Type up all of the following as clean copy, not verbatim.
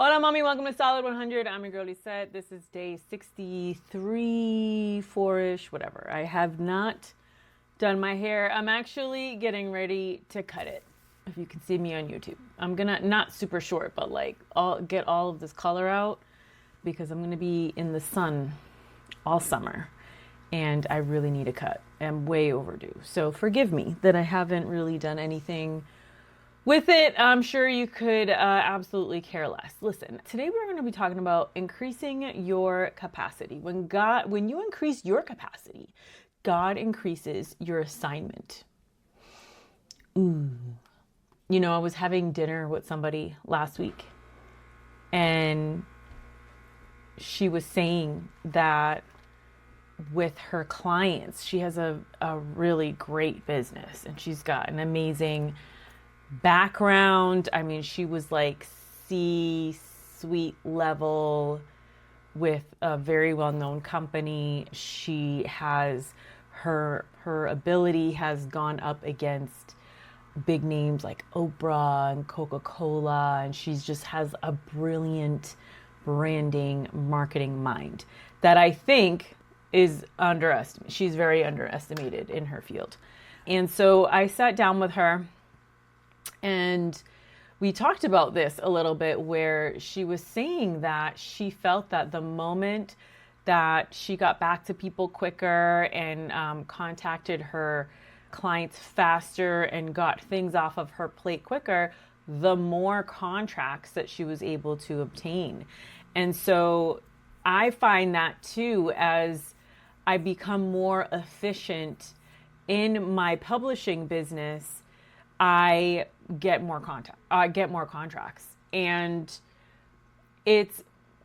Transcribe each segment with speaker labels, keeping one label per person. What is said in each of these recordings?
Speaker 1: Hola, mommy. Welcome to Solid 100. I'm your girl, Lisette. This is day 63, 4-ish, whatever. I have not done my hair. I'm actually getting ready to cut it. If you can see me on YouTube, I'm gonna, not super short, but like get all of this color out because I'm gonna be in the sun all summer and I really need a cut. I'm way overdue. So forgive me that I haven't really done anything with it. I'm sure you could absolutely care less. Listen, today we're going to be talking about increasing your capacity. When you increase your capacity, God increases your assignment. Ooh. You know, I was having dinner with somebody last week and she was saying that with her clients, she has a really great business and she's got an amazing background. I mean, she was like C-suite level with a very well-known company. She has her ability has gone up against big names like Oprah and Coca-Cola, and she's just has a brilliant branding marketing mind that I think is underestimated. She's very underestimated in her field. And so I sat down with her and we talked about this a little bit, where she was saying that she felt that the moment that she got back to people quicker and contacted her clients faster and got things off of her plate quicker, the more contracts that she was able to obtain. And so I find that too, as I become more efficient in my publishing business, I get more contracts. And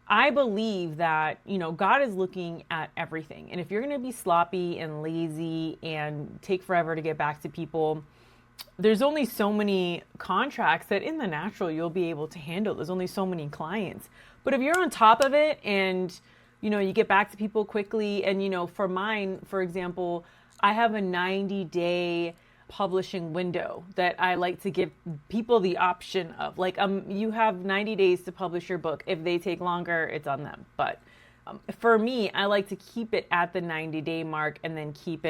Speaker 1: I believe that, God is looking at everything. And if you're going to be sloppy and lazy and take forever to get back to people, there's only so many contracts that in the natural you'll be able to handle. There's only so many clients. But if you're on top of it and, you get back to people quickly, and, for mine, for example, I have a 90-day publishing window that I like to give people the option of. Like, you have 90 days to publish your book. If they take longer, it's on them. But for me, I like to keep it at the 90-day mark and then keep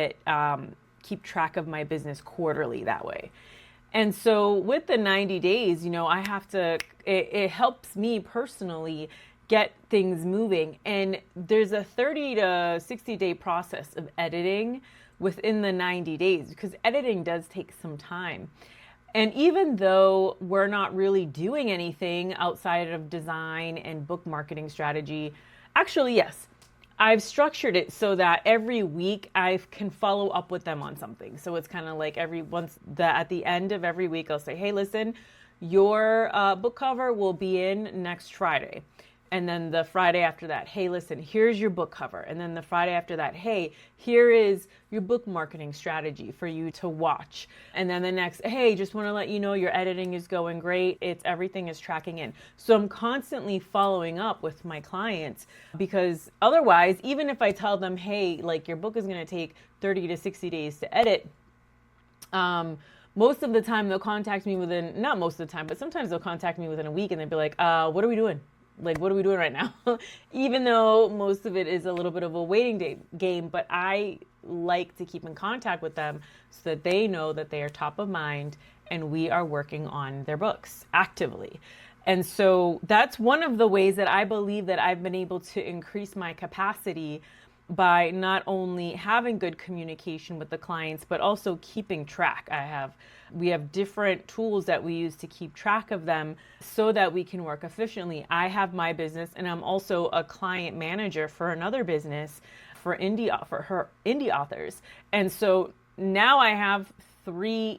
Speaker 1: track of my business quarterly that way. And so with the 90 days, I have to, it helps me personally get things moving. And there's a 30 to 60 day process of editing within the 90 days, because editing does take some time. And even though we're not really doing anything outside of design and book marketing strategy, actually, yes, I've structured it so that every week I can follow up with them on something. So it's kind of like at the end of every week, I'll say, hey, listen, your book cover will be in next Friday. And then the Friday after that, hey, listen, here's your book cover. And then the Friday after that, hey, here is your book marketing strategy for you to watch. And then the next, hey, just want to let you know your editing is going great. Everything is tracking in. So I'm constantly following up with my clients, because otherwise, even if I tell them, hey, like your book is going to take 30 to 60 days to edit, most of the time they'll contact me not most of the time, but sometimes they'll contact me within a week and they'll be like, what are we doing? Like, what are we doing right now? Even though most of it is a little bit of a waiting game, but I like to keep in contact with them so that they know that they are top of mind and we are working on their books actively. And so that's one of the ways that I believe that I've been able to increase my capacity, by not only having good communication with the clients, but also keeping track. We have different tools that we use to keep track of them so that we can work efficiently. I have my business and I'm also a client manager for another business for her indie authors. And so now I have three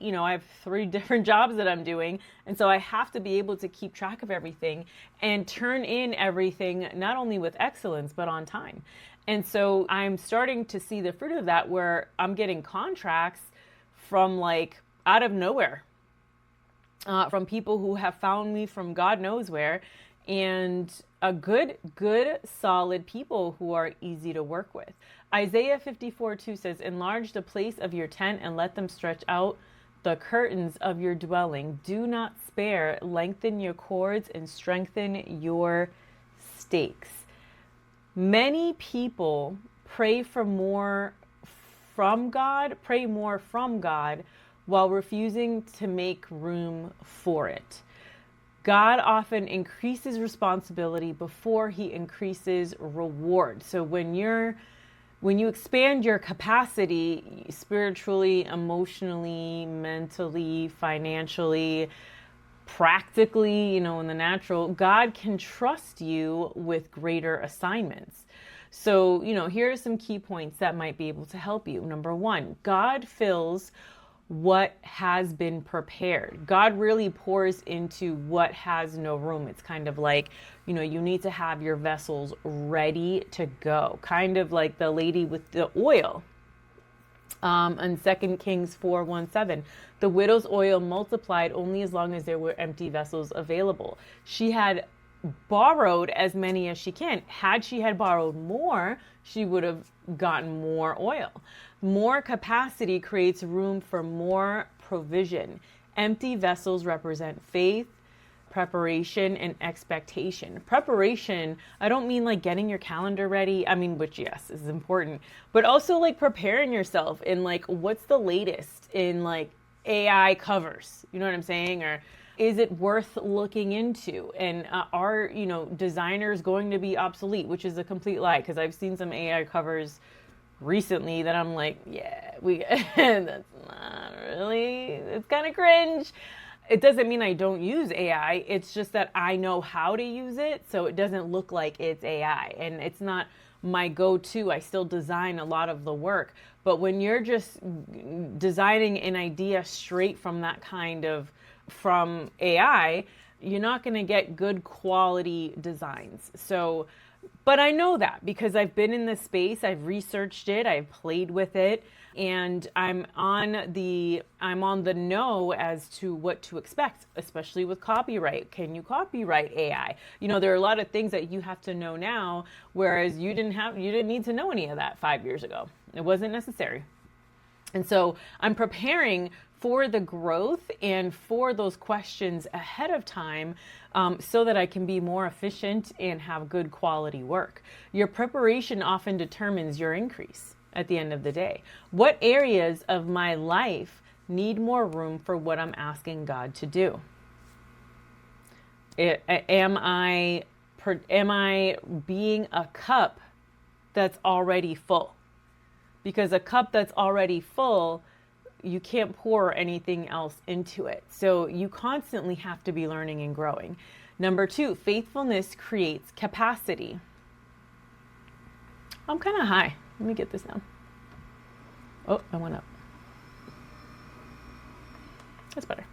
Speaker 1: different jobs that I'm doing. And so I have to be able to keep track of everything and turn in everything, not only with excellence, but on time. And so I'm starting to see the fruit of that, where I'm getting contracts from like out of nowhere, from people who have found me from God knows where, and a good, solid people who are easy to work with. Isaiah 54:2 says, enlarge the place of your tent and let them stretch out the curtains of your dwelling. Do not spare. Lengthen your cords and strengthen your stakes. Many people pray more from God while refusing to make room for it. God often increases responsibility before he increases reward. So when you expand your capacity spiritually, emotionally, mentally, financially, practically, in the natural, God can trust you with greater assignments. So, here are some key points that might be able to help you. Number one, God fills what has been prepared. God really pours into what has no room. It's kind of like, you need to have your vessels ready to go. Kind of like the lady with the oil. On 2 Kings 4:1-7, the widow's oil multiplied only as long as there were empty vessels available. She had borrowed as many as she can. Had she had borrowed more, she would have gotten more oil. More capacity creates room for more provision. Empty vessels represent faith, preparation, and expectation. Preparation, I don't mean like getting your calendar ready. I mean, which yes, is important, but also like preparing yourself in like, what's the latest in like AI covers? You know what I'm saying? Or is it worth looking into? And are, designers going to be obsolete, which is a complete lie. Cause I've seen some AI covers recently that I'm like, yeah, that's not really, it's kind of cringe. It doesn't mean I don't use AI. It's just that I know how to use it. So it doesn't look like it's AI, and it's not my go-to. I still design a lot of the work, but when you're just designing an idea straight from from AI, you're not going to get good quality designs. So, but I know that because I've been in this space, I've researched it, I've played with it, and I'm on the know as to what to expect, especially with copyright. Can you copyright AI? There are a lot of things that you have to know now, whereas you didn't need to know any of that 5 years ago. It wasn't necessary. And so I'm preparing for the growth and for those questions ahead of time, so that I can be more efficient and have good quality work. Your preparation often determines your increase at the end of the day. What areas of my life need more room for what I'm asking God to do? Am I being a cup that's already full? Because a cup that's already full, you can't pour anything else into it. So you constantly have to be learning and growing. Number 2, faithfulness creates capacity. I'm kind of high. Let me get this down. Oh, I went up. That's better.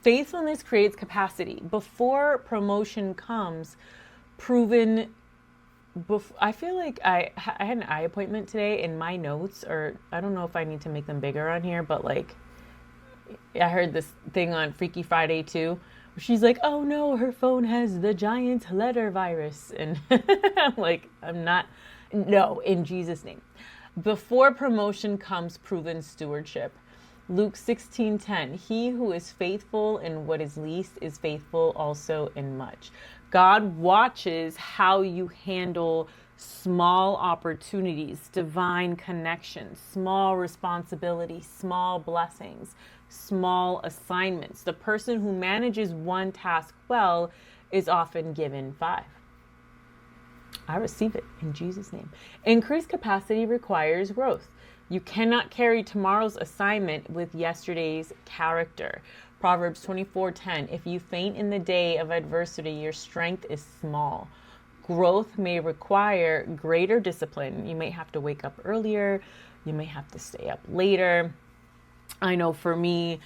Speaker 1: Faithfulness creates capacity. Before promotion comes, I feel like I had an eye appointment today, in my notes, or I don't know if I need to make them bigger on here, but like I heard this thing on Freaky Friday too, where she's like, oh no, her phone has the giant letter virus. And I'm like, no, in Jesus' name. Before promotion comes proven stewardship. Luke 16:10, he who is faithful in what is least is faithful also in much. God watches how you handle small opportunities, divine connections, small responsibilities, small blessings, small assignments. The person who manages one task well is often given 5. I receive it in Jesus' name. Increased capacity requires growth. You cannot carry tomorrow's assignment with yesterday's character. Proverbs 24:10, if you faint in the day of adversity, your strength is small. Growth may require greater discipline. You may have to wake up earlier. You may have to stay up later. I know for me,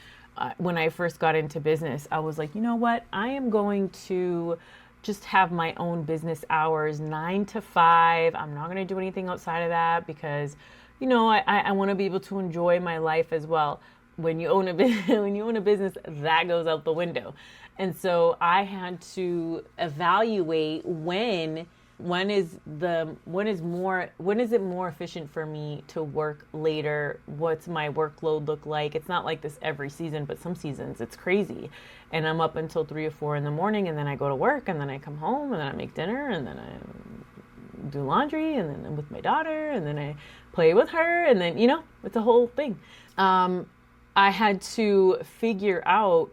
Speaker 1: when I first got into business, I was like, you know what? I am going to just have my own business hours, 9 to 5. I'm not going to do anything outside of that because, I want to be able to enjoy my life as well. When you own a business, that goes out the window. And so I had to evaluate when When is it more efficient for me to work later? What's my workload look like? It's not like this every season, but some seasons it's crazy. And I'm up until 3 or 4 in the morning, and then I go to work, and then I come home, and then I make dinner, and then I do laundry, and then I'm with my daughter, and then I play with her, and then, it's a whole thing. I had to figure out,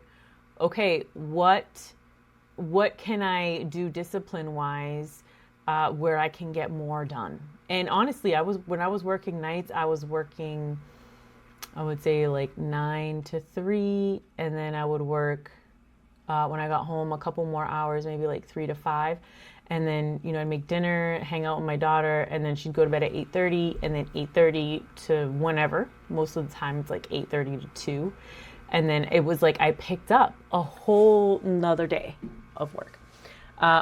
Speaker 1: okay, what can I do discipline-wise where I can get more done? And honestly, when I was working nights, I was working, I would say like 9 to 3, and then I would work when I got home a couple more hours, maybe like 3 to 5. And then, I'd make dinner, hang out with my daughter, and then she'd go to bed at 8:30, and then 8:30 to whenever. Most of the time it's like 8:30 to 2. And then it was like I picked up a whole nother day of work.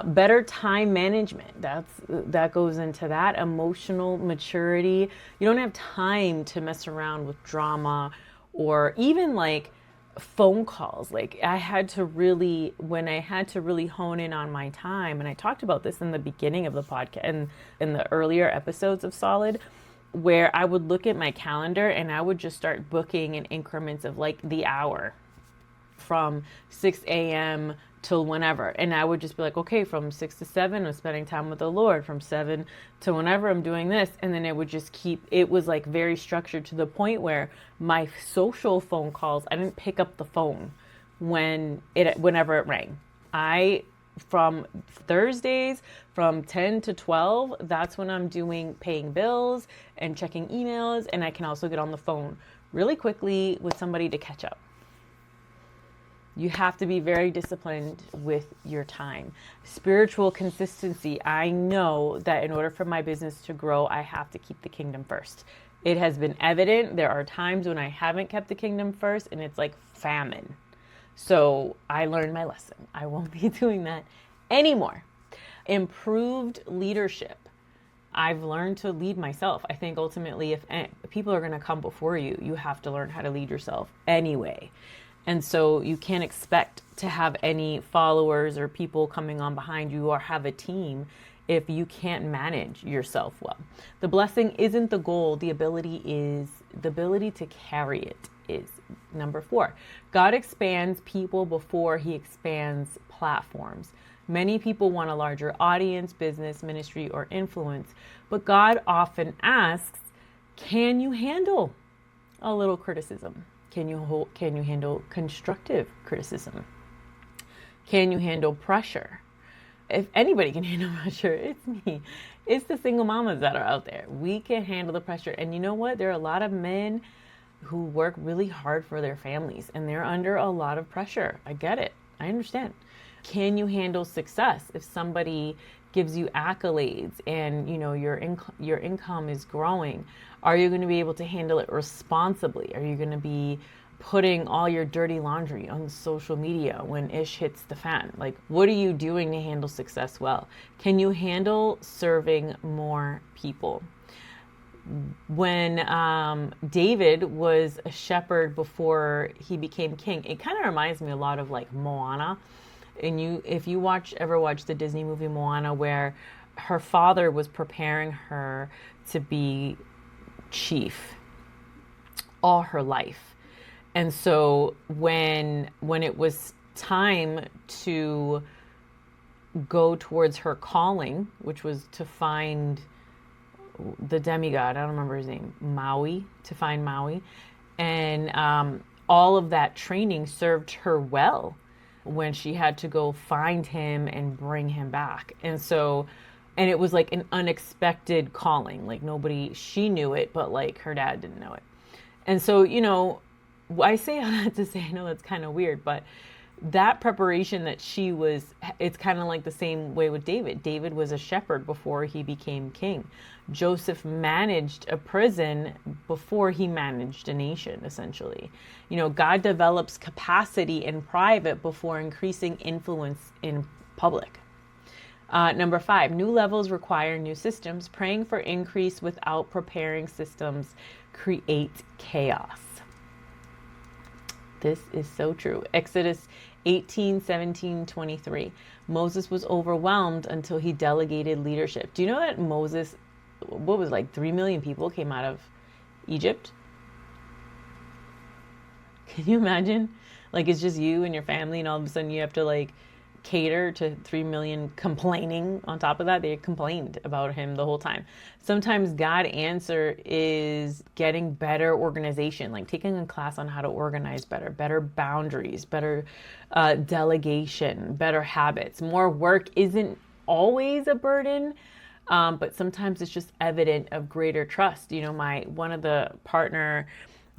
Speaker 1: Better time management. That goes into that. Emotional maturity. You don't have time to mess around with drama or even like phone calls. Like when I had to really hone in on my time, and I talked about this in the beginning of the podcast and in the earlier episodes of Solid, where I would look at my calendar and I would just start booking in increments of like the hour from 6 a.m. till whenever. And I would just be like, okay, from 6 to 7, I'm spending time with the Lord. From 7 to whenever, I'm doing this. And then it would just it was like very structured to the point where my social phone calls, I didn't pick up the phone whenever it rang. From Thursdays, from 10 to 12, that's when I'm paying bills and checking emails. And I can also get on the phone really quickly with somebody to catch up. You have to be very disciplined with your time. Spiritual consistency. I know that in order for my business to grow, I have to keep the kingdom first. It has been evident. There are times when I haven't kept the kingdom first, and it's like famine. So I learned my lesson. I won't be doing that anymore. Improved leadership. I've learned to lead myself. I think ultimately, if people are going to come before you, you have to learn how to lead yourself anyway. And so you can't expect to have any followers or people coming on behind you or have a team if you can't manage yourself well. The blessing isn't the goal. The ability to carry it is. Number 4, God expands people before he expands platforms. Many people want a larger audience, business, ministry, or influence, but God often asks, can you handle a little criticism? Can you handle constructive criticism? Can you handle pressure? If anybody can handle pressure, it's me. It's the single mamas that are out there. We can handle the pressure. And you know what? There are a lot of men who work really hard for their families, and they're under a lot of pressure. I get it. I understand. Can you handle success? If somebody gives you accolades and your income is growing, are you going to be able to handle it responsibly? Are you going to be putting all your dirty laundry on social media when ish hits the fan? Like, what are you doing to handle success well? Can you handle serving more people? When David was a shepherd before he became king, it kind of reminds me a lot of like Moana. And if you ever watch the Disney movie Moana, where her father was preparing her to be chief all her life. And so when it was time to go towards her calling, which was to find the demigod, I don't remember his name, to find Maui. And all of that training served her well when she had to go find him and bring him back. And it was like an unexpected calling. Like she knew it, but like her dad didn't know it. And so, I say all that to say, I know that's kind of weird, but that preparation that it's kind of like the same way with David. David was a shepherd before he became king. Joseph managed a prison before he managed a nation, essentially. God develops capacity in private before increasing influence in public. Number 5, new levels require new systems. Praying for increase without preparing systems creates chaos. This is so true. Exodus 18:17-23. Moses was overwhelmed until he delegated leadership. Do you know that Moses, what was it, like 3 million people came out of Egypt? Can you imagine? Like, it's just you and your family, and all of a sudden you have to like cater to 3 million complaining on top of that. They complained about him the whole time. Sometimes God's answer is getting better organization, like taking a class on how to organize better boundaries, better delegation, better habits. More work isn't always a burden, but sometimes it's just evident of greater trust. You know, one of the partner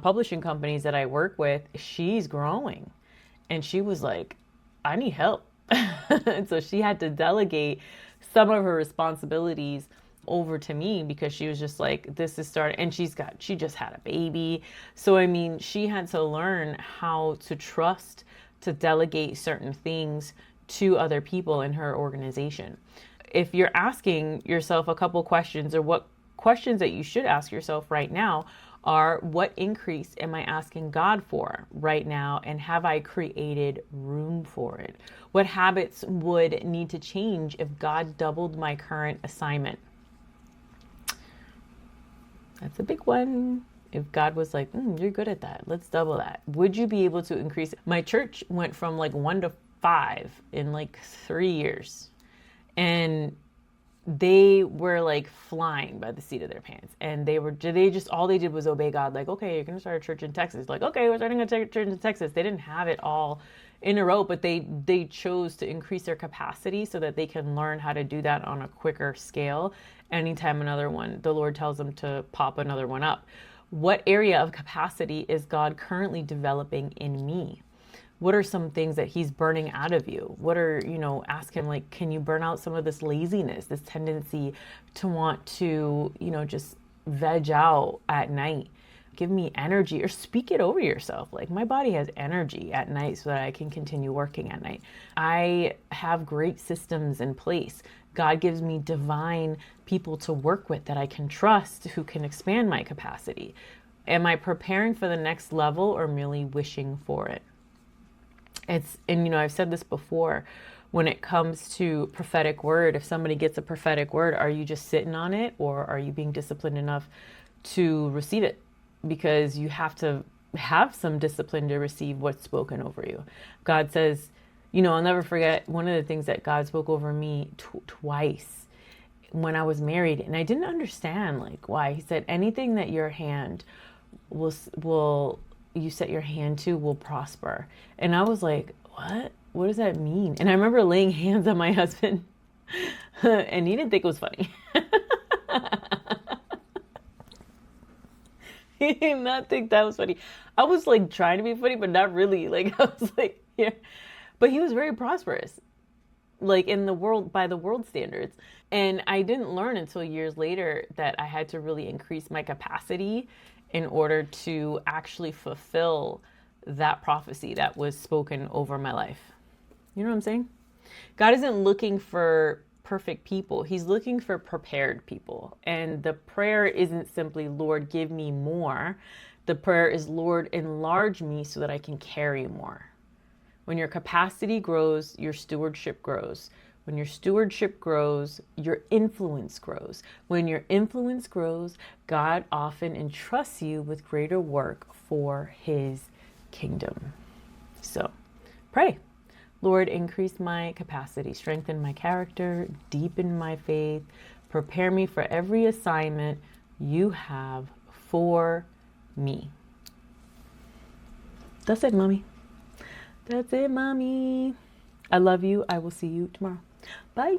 Speaker 1: publishing companies that I work with, she's growing, and she was like, I need help. And so she had to delegate some of her responsibilities over to me because she was just like, this is starting, and she just had a baby. So, I mean, she had to learn how to trust, to delegate certain things to other people in her organization. If you're asking yourself a couple questions, or what questions that you should ask yourself right now are, what increase am I asking God for right now? And have I created room for it? What habits would need to change if God doubled my current assignment? That's a big one. If God was like, you're good at that, let's double that. Would you be able to increase it? My church went from like 1 to 5 in like 3 years. And they were like flying by the seat of their pants, and all they did was obey God. Like, okay, you're going to start a church in Texas. Like, okay, we're starting a church in Texas. They didn't have it all in a row, but they chose to increase their capacity so that they can learn how to do that on a quicker scale. Anytime the Lord tells them to pop another one up. What area of capacity is God currently developing in me? What are some things that he's burning out of you? Ask him, like, can you burn out some of this laziness, this tendency to want to, just veg out at night? Give me energy, or speak it over yourself. Like, my body has energy at night so that I can continue working at night. I have great systems in place. God gives me divine people to work with that I can trust, who can expand my capacity. Am I preparing for the next level, or merely wishing for it? I've said this before, when it comes to prophetic word, if somebody gets a prophetic word, are you just sitting on it, or are you being disciplined enough to receive it? Because you have to have some discipline to receive what's spoken over you. God says, I'll never forget one of the things that God spoke over me twice when I was married, and I didn't understand like why. He said, anything that your hand will you set your hand to will prosper. And I was like, what does that mean? And I remember laying hands on my husband and he didn't think it was funny. He did not think that was funny. I was like trying to be funny, but not really. Like, I was like, yeah. But he was very prosperous, like in the world, by the world standards. And I didn't learn until years later that I had to really increase my capacity in order to actually fulfill that prophecy that was spoken over my life. You know what I'm saying? God isn't looking for perfect people. He's looking for prepared people. And the prayer isn't simply, Lord, give me more. The prayer is, Lord, enlarge me so that I can carry more. When your capacity grows, your stewardship grows. When your stewardship grows, your influence grows. When your influence grows, God often entrusts you with greater work for his kingdom. So pray, Lord, increase my capacity, strengthen my character, deepen my faith, prepare me for every assignment you have for me. That's it, mommy. That's it, mommy. I love you. I will see you tomorrow. Bye.